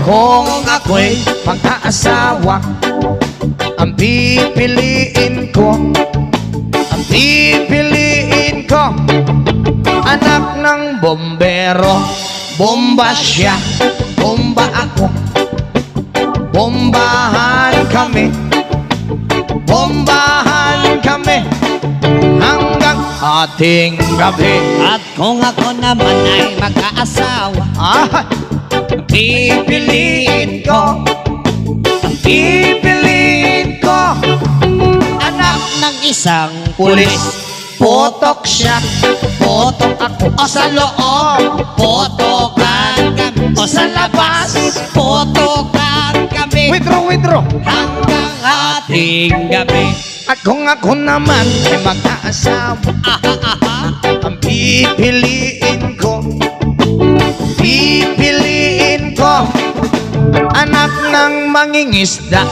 kung ako'y mag-aasawa, ang pipiliin ko, ang pipiliin ko, anak ng bombero. Bomba siya, bomba ako, bombahan kami, bombahan kami hanggang ating gabi. At kung ako naman ay mag-aasawa, Pipiliin ko, pipiliin ko, anak ng isang pulis. pulis. Potok siya, potok ako, o sa loob, Potokan kami, o sa labas. potokan kami Withdraw. hanggang ating gabi. At kung ako naman ay mag-aasawa, ang pipiliin ko, pipiliin ko, anak ng mangingisda.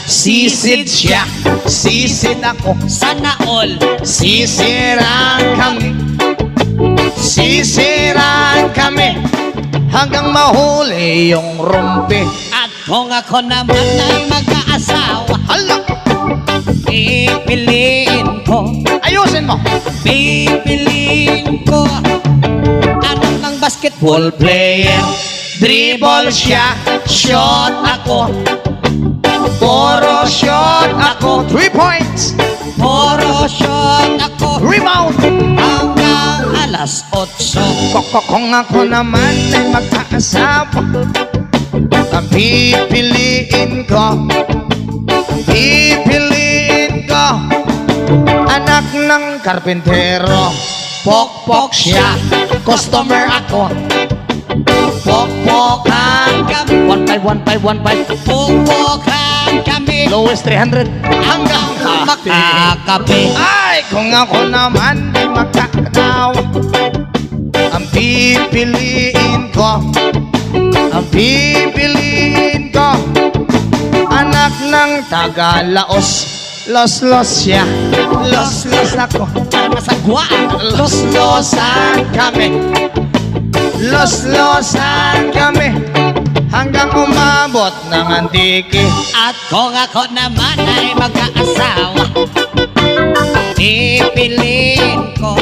Sisid siya, sisid ako, Sana all sisiraan kami, sisiraan kami hanggang mahuli yung rumpi. At kung ako naman ay mag-aasawa, Hala, pipiliin ko, ayusin mo. pipiliin ko, anak ng basketball Player, dribble siya, shot ako, puro shot ako. 3 points, puro shot ako rebound. hanggang alas 8. Kung ako naman ay mag-aasawa, ang pipiliin ko, pipiliin ko, anak ng karpintero. Pokpok siya, customer ako, pokpokan kami. 1-5, 1-5, 1-5, Pupukan kami lowest 300 hanggang makakape. Ay, kung ako naman ay magkakatawa, ang pipiliin ko, ang pipiliin ko, anak ng Tagalaos. Los siya, los ako, Para masagwaan, los-losan kami, los-losan kami hanggang umabot ng antiki. at kung ako naman ay mag-aasawa, pipiliin ko,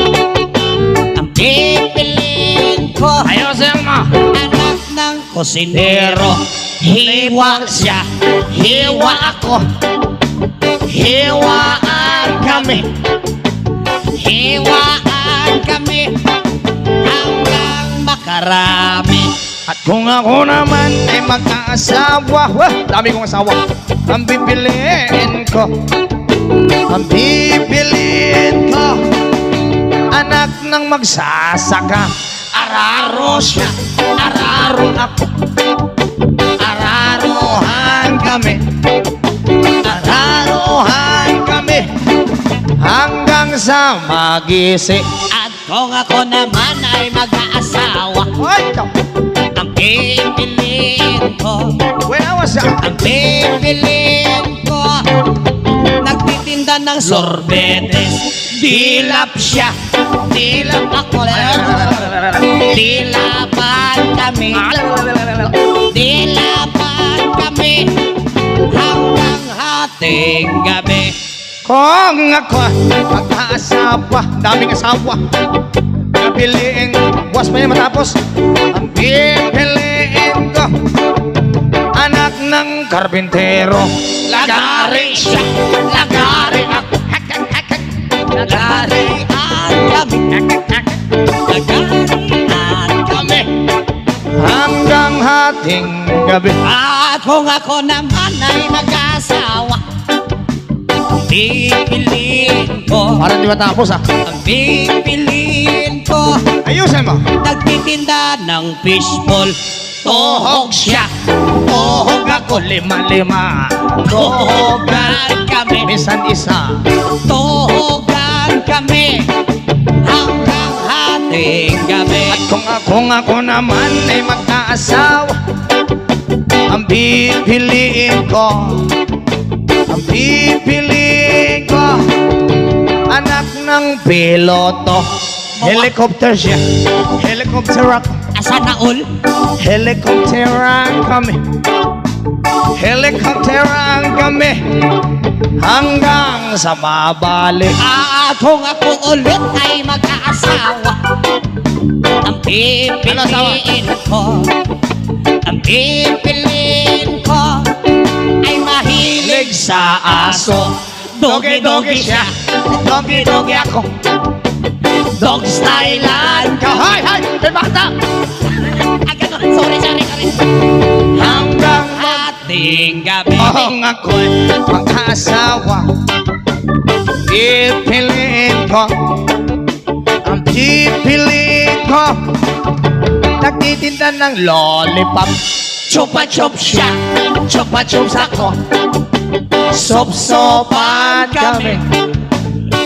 ang pipiliin ko, Ayusin mo. anak ng kusinero. Hiwa siya, hiwa ako, hiwaan kami, Hiwaan kami hanggang makarami. at kung ako naman ay mag-aasawa, dami kong asawa, ang pipiliin ko, ang pipiliin ko, anak ng magsasaka. Araro siya, araro ako, araruhan kami, araruhan kami hanggang sa magising. At kung ako naman ay mag-aasawa, Ay, ang pipiliin ko, when I was young, ang pipiliin ko, nagtitinda ng sorbetes. Dilap siya, dilap ako, dilapan kami, dilapan kami hanggang hating gabi. kung ako mag-aasawa, daming asawa, pipiliin, buwas pa niya matapos, ang pipiliin ko, anak ng karpintero. Lagari siya, lagari ako, Nagarian kami, nagarian kami. hanggang hating gabi. At kung ako naman ay mag-asawa, pipiliin ko, Parang di matapos ah. ang pipiliin ko, Ayusin mo. nagtitinda ng fishball. Tuhog siya, tuhog ako, lima-lima. Tuhogan kami, Minsan isa. tuhogan kami hanggang hating gabi. At kung ako naman ay mag-aasawa, ang pipiliin ko, ang pipiliin ko, anak ng piloto. Helicopter siya, helicopter ako, Asa na all? helicopter ako, kami, helikopteran kami, hanggang sa mabalik. Kung ako ulit ay mag-aasawa, ang pipiliin ko, ang pipiliin ko ay mahilig sa aso. Dogi-dogi siya, dogi-dogi ako, dog stylean ka. Hay, hay, may bata! Ganun, sorry. Hanggang Ating gabi. ang ako'y mag-asawa, pipiliin ko, ang pipiliin ko, nagtitinda ng lollipop. Chupa-chup siya, chupa-chups ako, Sop-sopan kami,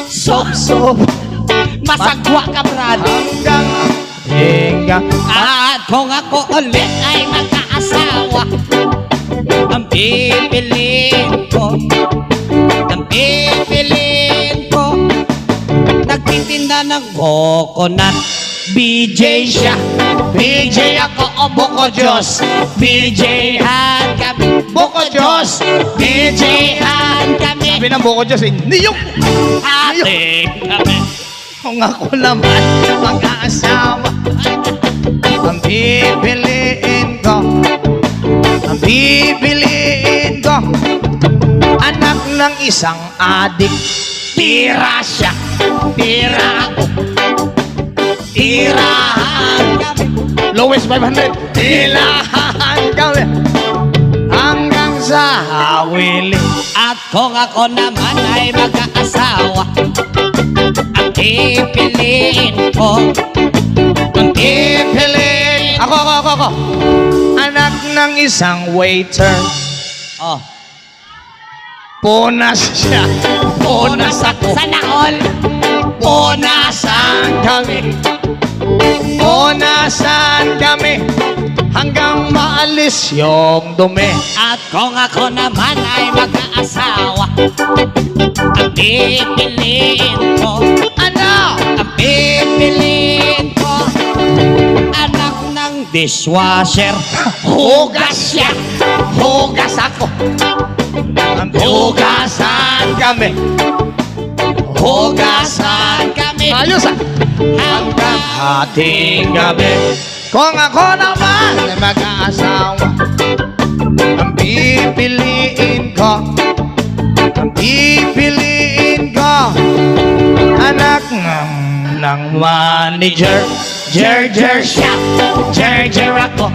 Sop-sop, masagwa ka, Brad. hanggang hingga. At kung ako ulit ay magkaasawa, ang pipiliin ko, nagtitinda ng coconut. BJ siya, BJ ako, o Boko Diyos. BJ han kami, Boko Diyos. BJ han kami, Sabi ng buko Diyos, hindi yung ating kami. kung ako naman mag-aasawa, ang pipiliin ko, anak ng isang adik. Tira siya, tira ako, tirahan kami. Lowest 500. Ilahan kami hanggang sa hawili. At kung ako naman ay mag-aasawa, ang pipiliin ko, ang pipiliin Ako. Anak ng isang waiter. oh, Punas siya. Punas ako. sana all, Punasan kami. Punasan kami hanggang maalis yung dumi. at kung ako naman ay mag-aasawa, ang pipiliin ko, Ano? ang pipiliin ko, anak ng dishwasher. Hugas siya, hugas ako, Hugasan kami. hugasan kami. Ayos ah. Hanggang Ating gabi. Kung ako naman ay mag-aasawa, ang pipiliin ko, anak ng manager. Jer siya, jer ako,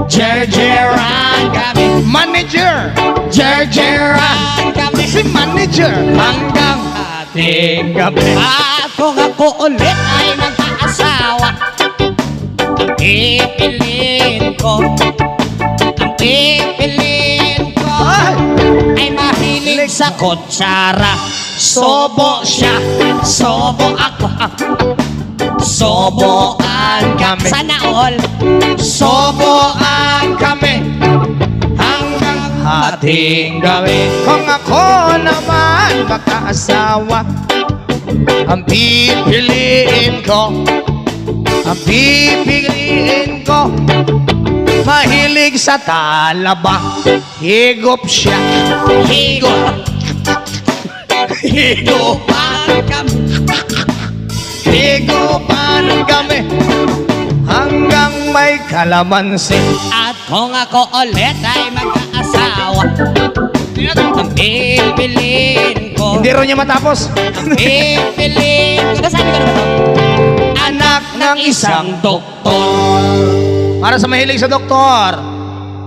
jeran kami, Manager. jeran kami. Si manager. Hanggang Ating gabi. at kung ako ulit ay mag-aasawa, ang pipiliin ko, Ay! ay mahilig sa kutsara. Sobo siya, sobo ako, soboan kami. Sana all, soboan kami. Hanggang Ating gabi. Kung ako naman mag-aasawa, ang pipiliin ko, mahilig sa talaba. Higop siya. higupan kami. Higupan kami hanggang may kalamansi. At kung ako ulit ay mag-aasawa, ang pipiliin ko, Hindi rin niya matapos. pipiliin ko, sabi ko naman to, anak ng isang doktor. Para sa mahilig sa doktor.